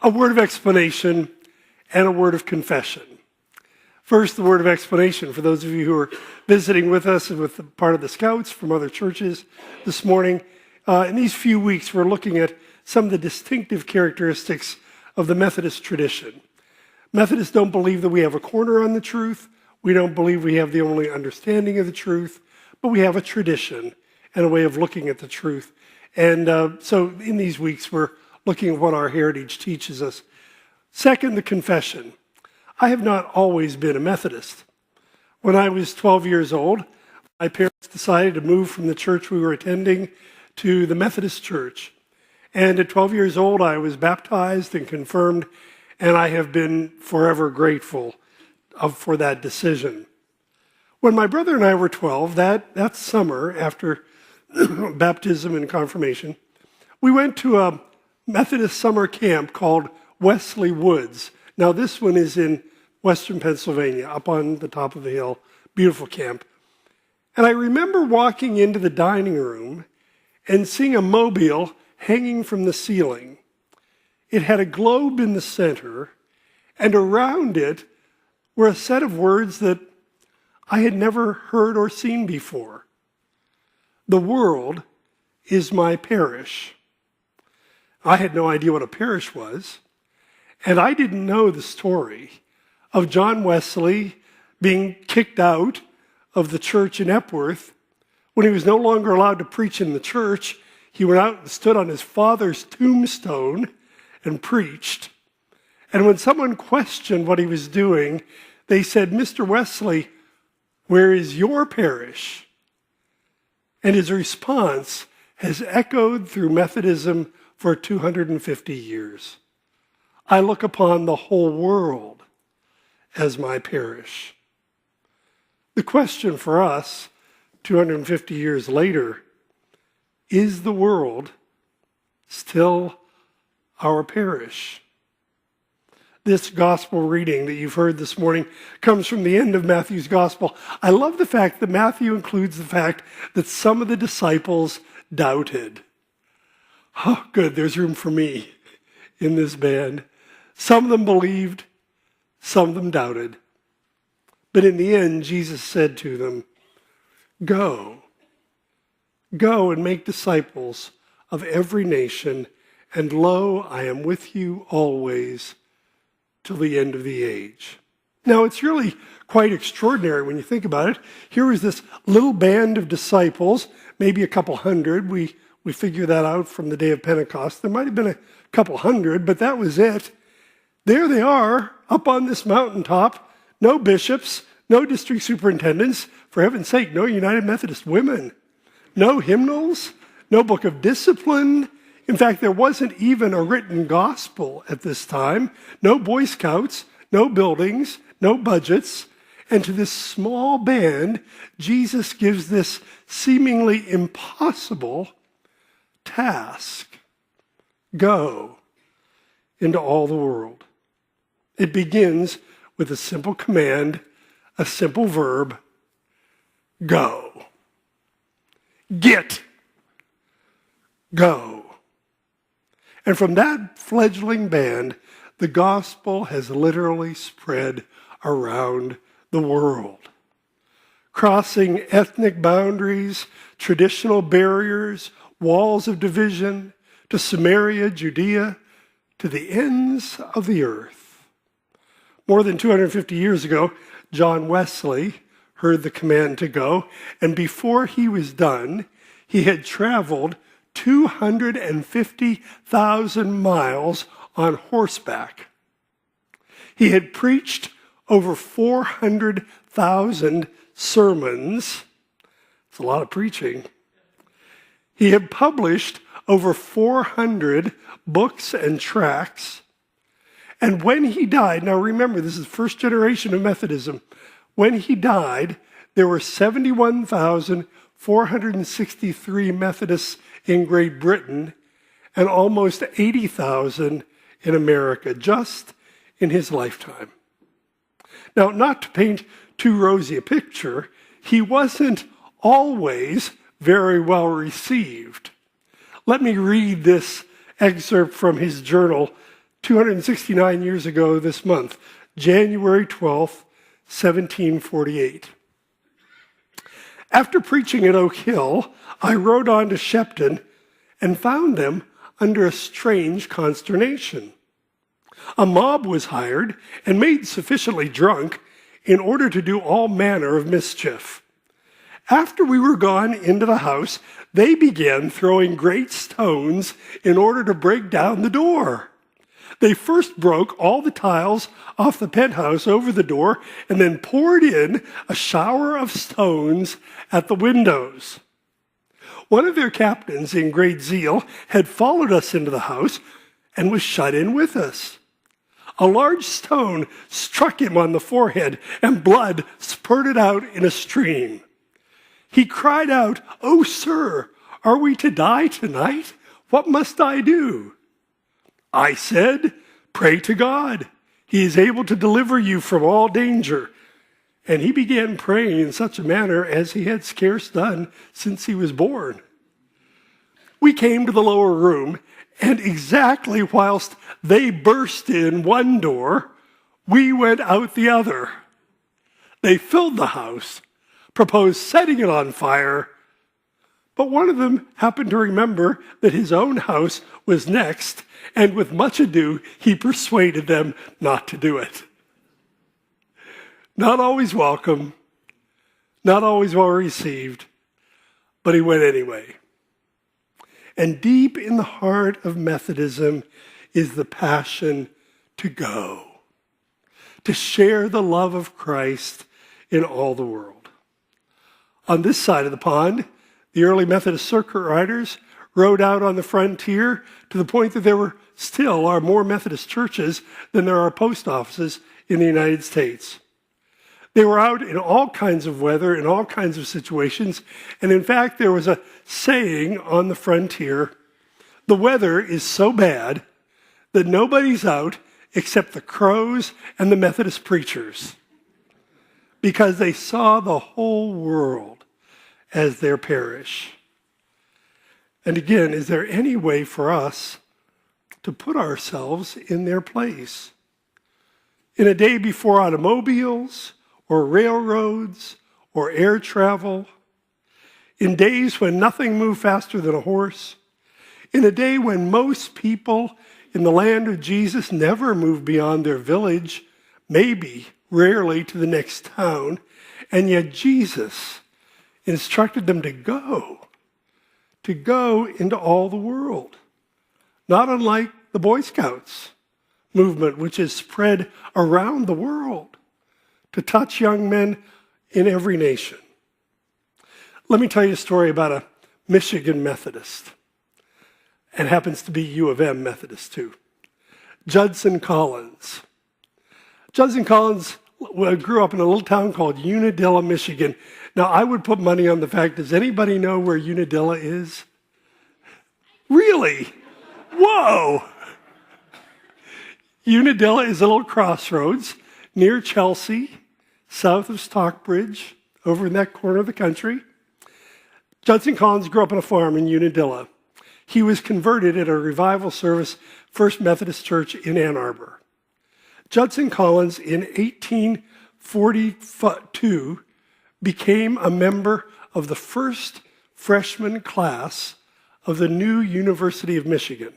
a word of explanation and a word of confession. First, the word of explanation for those of you who are visiting with us and with part of the Scouts from other churches this morning. In these few weeks, we're looking at some of the distinctive characteristics of the Methodist tradition. Methodists don't believe that we have a corner on the truth. We don't believe we have the only understanding of the truth, but we have a tradition and a way of looking at the truth. And so in these weeks, we're looking at what our heritage teaches us. Second, the confession. I have not always been a Methodist. When I was 12 years old, my parents decided to move from the church we were attending to the Methodist church. And at 12 years old, I was baptized and confirmed, and I have been forever grateful for that decision. When my brother and I were 12, that summer after baptism and confirmation, we went to a Methodist summer camp called Wesley Woods. Now this one is in western Pennsylvania, up on the top of the hill, beautiful camp. And I remember walking into the dining room and seeing a mobile hanging from the ceiling. It had a globe in the center, and around it were a set of words that I had never heard or seen before. The world is my parish. I had no idea what a parish was, and I didn't know the story of John Wesley being kicked out of the church in Epworth. When he was no longer allowed to preach in the church, he went out and stood on his father's tombstone and preached. And when someone questioned what he was doing, they said, "Mr. Wesley, where is your parish?" And his response has echoed through Methodism for 250 years. I look upon the whole world as my parish. The question for us, 250 years later, is the world still our parish? This gospel reading that you've heard this morning comes from the end of Matthew's gospel. I love the fact that Matthew includes the fact that some of the disciples doubted. Oh, good, there's room for me in this band. Some of them believed, some of them doubted. But in the end, Jesus said to them, Go and make disciples of every nation, and lo, I am with you always till the end of the age. Now, it's really quite extraordinary when you think about it. Here was this little band of disciples, maybe a couple hundred. We figure that out from the day of Pentecost. There might have been a couple hundred, but that was it. There they are, up on this mountaintop. No bishops, no district superintendents. For heaven's sake, no United Methodist women. No hymnals, no book of discipline. In fact, there wasn't even a written gospel at this time. No Boy Scouts, no buildings, no budgets. And to this small band, Jesus gives this seemingly impossible task. Go into all the world. It begins with a simple command, a simple verb, go. Get. Go. And from that fledgling band, the gospel has literally spread around the world, crossing ethnic boundaries, traditional barriers, walls of division, to Samaria, Judea, to the ends of the earth. More than 250 years ago, John Wesley heard the command to go, and before he was done, he had traveled 250,000 miles on horseback. He had preached over 400,000 sermons. It's a lot of preaching. He had published over 400 books and tracts. And when he died, now remember, this is the first generation of Methodism. When he died, there were 71,463 Methodists in Great Britain and almost 80,000 in America, just in his lifetime. Now, not to paint too rosy a picture, he wasn't always very well received. Let me read this excerpt from his journal 269 years ago this month, January 12th, 1748. After preaching at Oak Hill, I rode on to Shepton and found them under a strange consternation. A mob was hired and made sufficiently drunk in order to do all manner of mischief. After we were gone into the house, they began throwing great stones in order to break down the door. They first broke all the tiles off the penthouse over the door and then poured in a shower of stones at the windows. One of their captains, in great zeal, had followed us into the house and was shut in with us. A large stone struck him on the forehead, and blood spurted out in a stream. He cried out, "Oh, sir, are we to die tonight? What must I do?" I said, "Pray to God. He is able to deliver you from all danger." And he began praying in such a manner as he had scarce done since he was born. We came to the lower room, and exactly whilst they burst in one door, we went out the other. They filled the house, proposed setting it on fire, but one of them happened to remember that his own house was next, and with much ado, he persuaded them not to do it. Not always welcome, not always well received, but he went anyway. And deep in the heart of Methodism is the passion to go, to share the love of Christ in all the world. On this side of the pond, the early Methodist circuit riders rode out on the frontier to the point that there still are more Methodist churches than there are post offices in the United States. They were out in all kinds of weather, in all kinds of situations, and in fact, there was a saying on the frontier, the weather is so bad that nobody's out except the crows and the Methodist preachers, because they saw the whole world as their parish. And again, is there any way for us to put ourselves in their place? In a day before automobiles, or railroads, or air travel, in days when nothing moved faster than a horse, in a day when most people in the land of Jesus never moved beyond their village, maybe, rarely to the next town, and yet Jesus instructed them to go into all the world. Not unlike the Boy Scouts movement, which is spread around the world to touch young men in every nation. Let me tell you a story about a Michigan Methodist, and happens to be U of M Methodist too. Judson Collins. Judson Collins grew up in a little town called Unadilla, Michigan. Now, I would put money on the fact, does anybody know where Unadilla is? Really? Whoa! Unadilla is a little crossroads near Chelsea, south of Stockbridge, over in that corner of the country. Judson Collins grew up on a farm in Unadilla. He was converted at a revival service, First Methodist Church in Ann Arbor. Judson Collins, in 1842, became a member of the first freshman class of the new University of Michigan.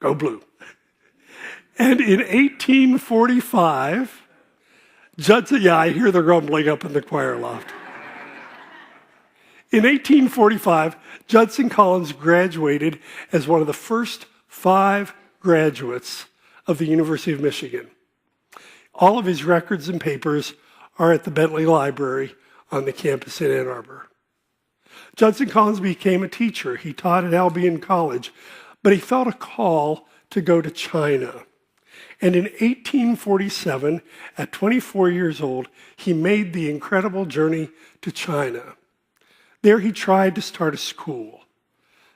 Go Blue. And in 1845, Judson, I hear the grumbling up in the choir loft. In 1845, Judson Collins graduated as one of the first 5 graduates of the University of Michigan. All of his records and papers are at the Bentley Library on the campus in Ann Arbor. Judson Collins became a teacher. He taught at Albion College, but he felt a call to go to China. And in 1847, at 24 years old, he made the incredible journey to China. There he tried to start a school.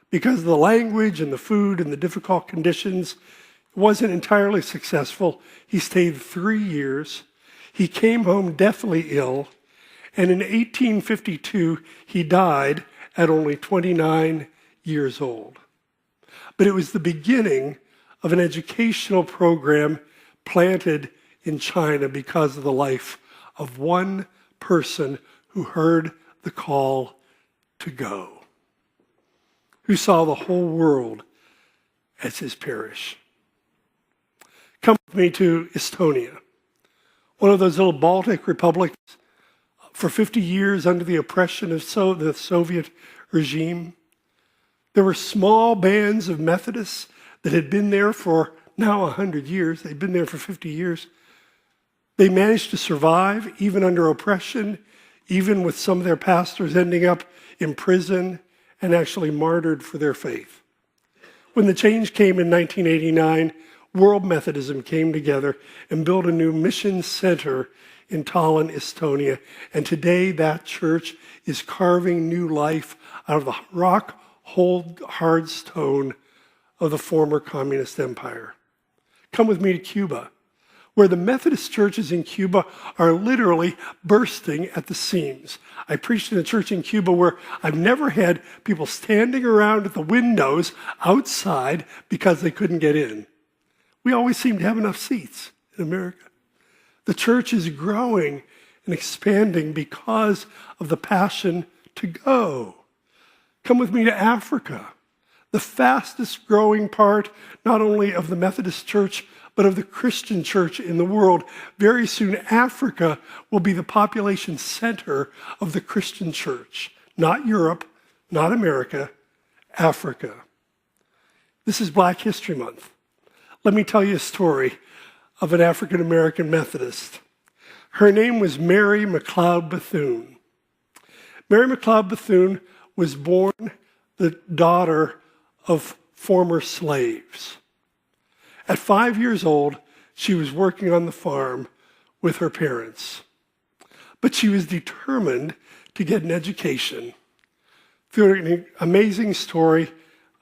Because of the language and the food and the difficult conditions, it wasn't entirely successful. He stayed 3 years. He came home deathly ill, and in 1852, he died at only 29 years old. But it was the beginning of an educational program planted in China because of the life of one person who heard the call to go, who saw the whole world as his parish. Come with me to Estonia, one of those little Baltic republics for 50 years under the oppression of the Soviet regime. There were small bands of Methodists that had been there for now 100 years. They'd been there for 50 years. They managed to survive even under oppression, even with some of their pastors ending up in prison and actually martyred for their faith. When the change came in 1989, World Methodism came together and built a new mission center in Tallinn, Estonia. And today that church is carving new life out of the hard stone of the former communist empire. Come with me to Cuba, where the Methodist churches in Cuba are literally bursting at the seams. I preached in a church in Cuba where I've never had people standing around at the windows outside because they couldn't get in. We always seem to have enough seats in America. The church is growing and expanding because of the passion to go. Come with me to Africa, the fastest growing part not only of the Methodist Church, but of the Christian church in the world. Very soon, Africa will be the population center of the Christian church. Not Europe, not America, Africa. This is Black History Month. Let me tell you a story of an African-American Methodist. Her name was Mary McLeod Bethune. Mary McLeod Bethune was born the daughter of former slaves. At 5 years old, she was working on the farm with her parents. But she was determined to get an education. Through an amazing story,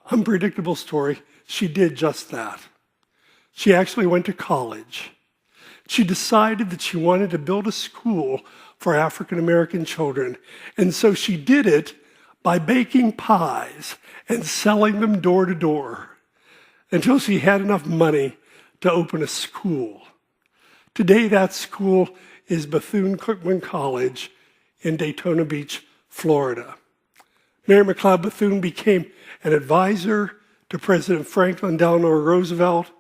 unpredictable story, she did just that. She actually went to college. She decided that she wanted to build a school for African American children. And so she did it by baking pies and selling them door to door until she had enough money to open a school. Today, that school is Bethune-Cookman College in Daytona Beach, Florida. Mary McLeod Bethune became an advisor to President Franklin Delano Roosevelt,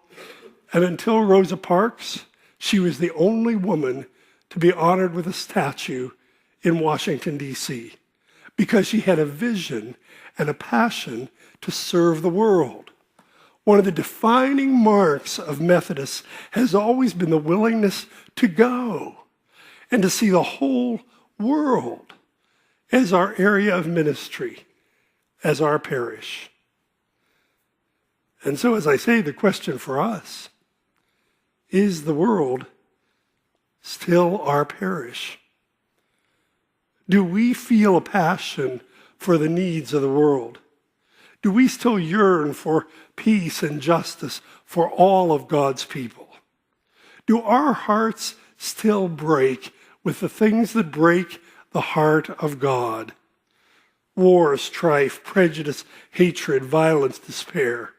and until Rosa Parks, she was the only woman to be honored with a statue in Washington, D.C., because she had a vision and a passion to serve the world. One of the defining marks of Methodists has always been the willingness to go and to see the whole world as our area of ministry, as our parish. And so, as I say, the question for us, is the world still our parish? Do we feel a passion for the needs of the world? Do we still yearn for peace and justice for all of God's people? Do our hearts still break with the things that break the heart of God? War, strife, prejudice, hatred, violence, despair.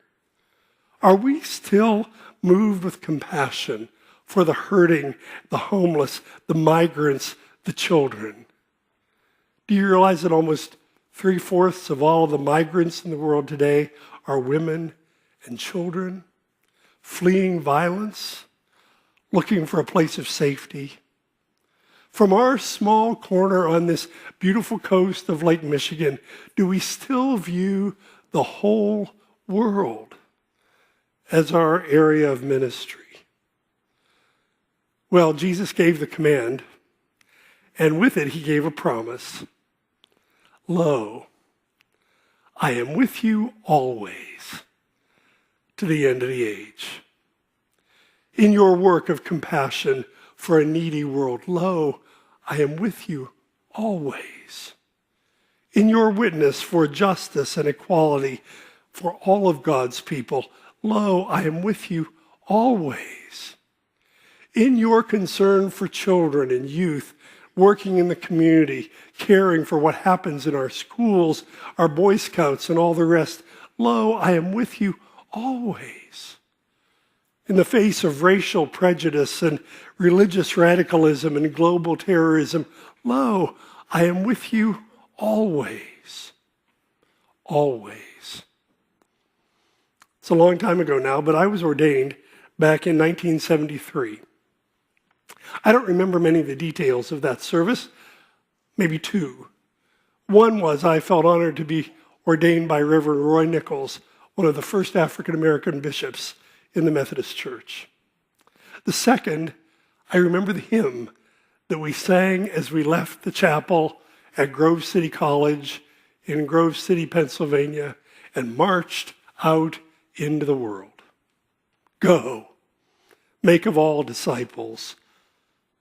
Are we still moved with compassion for the hurting, the homeless, the migrants, the children? Do you realize that almost 3/4 of all of the migrants in the world today are women and children fleeing violence, looking for a place of safety? From our small corner on this beautiful coast of Lake Michigan, do we still view the whole world as our area of ministry? Well, Jesus gave the command, and with it he gave a promise. Lo, I am with you always to the end of the age. In your work of compassion for a needy world, lo, I am with you always. In your witness for justice and equality for all of God's people, lo, I am with you always. In your concern for children and youth, working in the community, caring for what happens in our schools, our Boy Scouts, and all the rest, lo, I am with you always. In the face of racial prejudice and religious radicalism and global terrorism, lo, I am with you always. Always. It's a long time ago now, but I was ordained back in 1973. I don't remember many of the details of that service, maybe two. One was I felt honored to be ordained by Reverend Roy Nichols, one of the first African-American bishops in the Methodist Church. The second, I remember the hymn that we sang as we left the chapel at Grove City College in Grove City, Pennsylvania, and marched out into the world. Go, make of all disciples.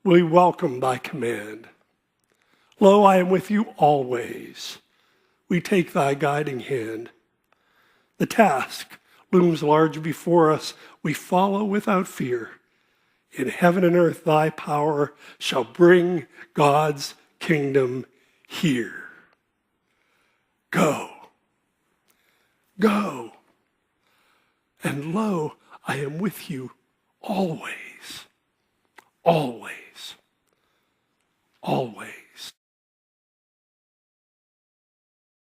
We welcome thy command. Lo, I am with you always. We take thy guiding hand. The task looms large before us. We follow without fear. In heaven and earth thy power shall bring God's kingdom here. Go. Go. And lo, I am with you always. Always. Always.